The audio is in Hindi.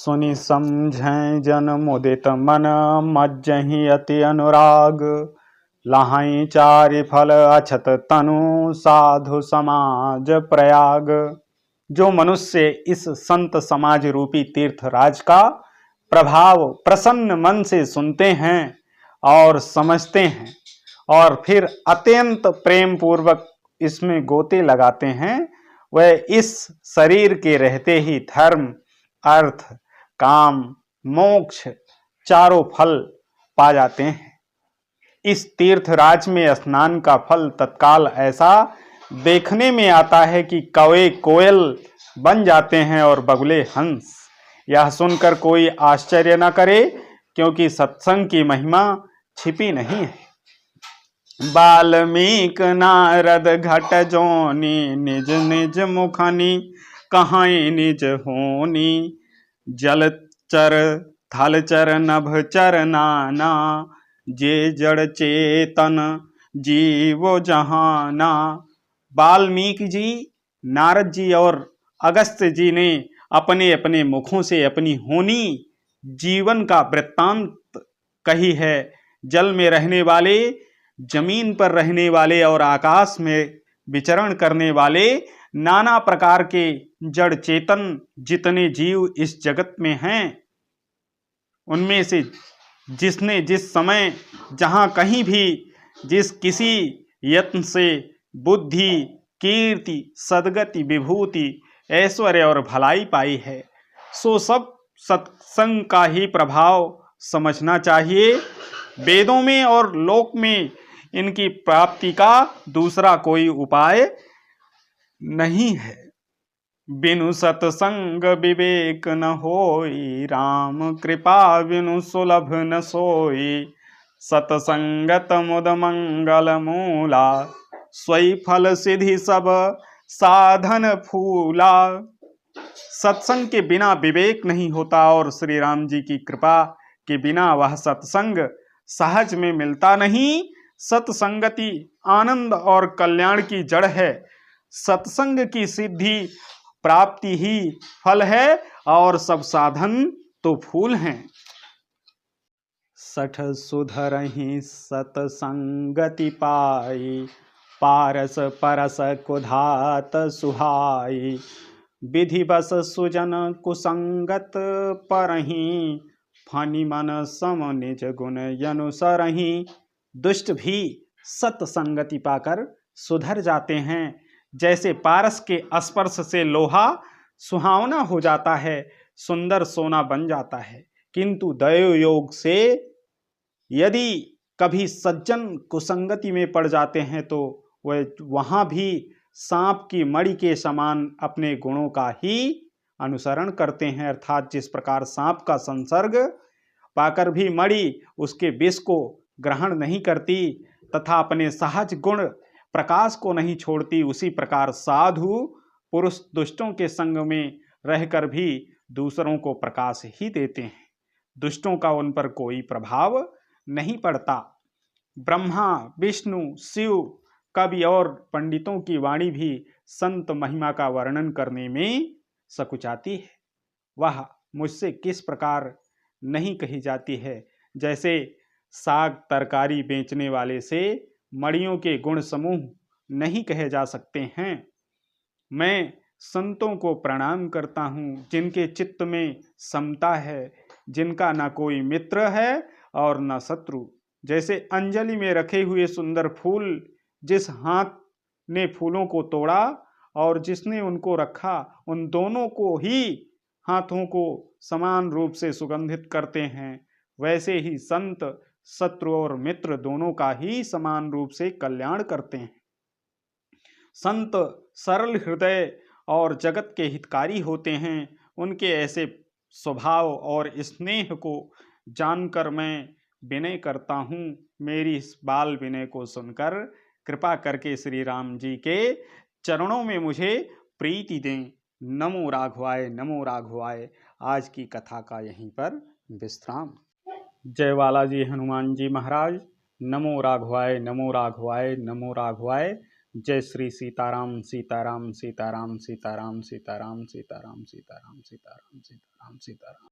सुनि समझें जन मुदित मन मज्जहि अति अनुराग। लहाई चारि फल अछत तनु साधु समाज प्रयाग। जो मनुष्य इस संत समाज रूपी तीर्थराज का प्रभाव प्रसन्न मन से सुनते हैं और समझते हैं और फिर अत्यंत प्रेम पूर्वक इसमें गोते लगाते हैं, वह इस शरीर के रहते ही धर्म, अर्थ, काम, मोक्ष चारों फल पा जाते हैं। इस तीर्थराज में स्नान का फल तत्काल ऐसा देखने में आता है कि कौवे कोयल बन जाते हैं और बगुले हंस। यह सुनकर कोई आश्चर्य न करे, क्योंकि सत्संग की महिमा छिपी नहीं है। वाल्मीक नारद घट जोनी निज निज मुखनी कहाई निज होनी। जलचर थलचर नभचर नाना जे जड़ चेतन जीवो जहाना। वाल्मीकि जी, नारद जी और अगस्त्य जी ने अपने अपने मुखों से अपनी होनी जीवन का वृत्तांत कही है। जल में रहने वाले, जमीन पर रहने वाले और आकाश में विचरण करने वाले नाना प्रकार के जड़ चेतन जितने जीव इस जगत में हैं, उनमें से जिसने जिस समय जहां कहीं भी जिस किसी यत्न से बुद्धि, कीर्ति, सद्गति, विभूति, ऐश्वर्य और भलाई पाई है, सो सब सत्संग का ही प्रभाव समझना चाहिए। वेदों में और लोक में इनकी प्राप्ति का दूसरा कोई उपाय नहीं है। बिनु सत्संग विवेक न होई, राम कृपा बिनु सुलभ न सोई। सत्संगत मुद मंगल मूला, स्वई फल सिद्धि सब साधन फूला। सत्संग के बिना विवेक नहीं होता और श्री राम जी की कृपा के बिना वह सत्संग सहज में मिलता नहीं। सत्संगति आनंद और कल्याण की जड़ है। सत्संग की सिद्धि प्राप्ति ही फल है और सब साधन तो फूल हैं। सठ सुधरहि सतसंगति पाई, पारस परस कुधात सुहाई। विधि बस सुजन कुसंगत परहि, फनि मन सम निज गुण अनुसरहि। दुष्ट भी सत्संगति पाकर सुधर जाते हैं। जैसे पारस के स्पर्श से लोहा सुहावना हो जाता है, सुंदर सोना बन जाता है, किंतु दैव योग से यदि कभी सज्जन कुसंगति में पड़ जाते हैं तो वह वहां भी सांप की मणि के समान अपने गुणों का ही अनुसरण करते हैं। अर्थात जिस प्रकार सांप का संसर्ग पाकर भी मणि उसके विष को ग्रहण नहीं करती तथा अपने सहज गुण प्रकाश को नहीं छोड़ती, उसी प्रकार साधु पुरुष दुष्टों के संग में रहकर भी दूसरों को प्रकाश ही देते हैं। दुष्टों का उन पर कोई प्रभाव नहीं पड़ता। ब्रह्मा, विष्णु, शिव, कवि और पंडितों की वाणी भी संत महिमा का वर्णन करने में सकुचाती है। वह मुझसे किस प्रकार नहीं कही जाती है। जैसे साग तरकारी बेचने वाले से मड़ियों के गुण समूह नहीं कहे जा सकते हैं। मैं संतों को प्रणाम करता हूँ जिनके चित्त में समता है, जिनका ना कोई मित्र है और न शत्रु। जैसे अंजलि में रखे हुए सुंदर फूल, जिस हाथ ने फूलों को तोड़ा और जिसने उनको रखा, उन दोनों को ही हाथों को समान रूप से सुगंधित करते हैं, वैसे ही संत शत्रु और मित्र दोनों का ही समान रूप से कल्याण करते हैं। संत सरल हृदय और जगत के हितकारी होते हैं। उनके ऐसे स्वभाव और स्नेह को जानकर मैं विनय करता हूँ। मेरी इस बाल विनय को सुनकर कृपा करके श्री राम जी के चरणों में मुझे प्रीति दें। नमो राघवाय, नमो राघवाय। आज की कथा का यहीं पर विश्राम। जय बालाजी हनुमान जी महाराज। नमो राघवाय, नमो राघवाय, नमो राघवाय। जय श्री सीताराम सीताराम सीताराम सीताराम सीताराम सीताराम सीताराम सीताराम सीताराम सीताराम।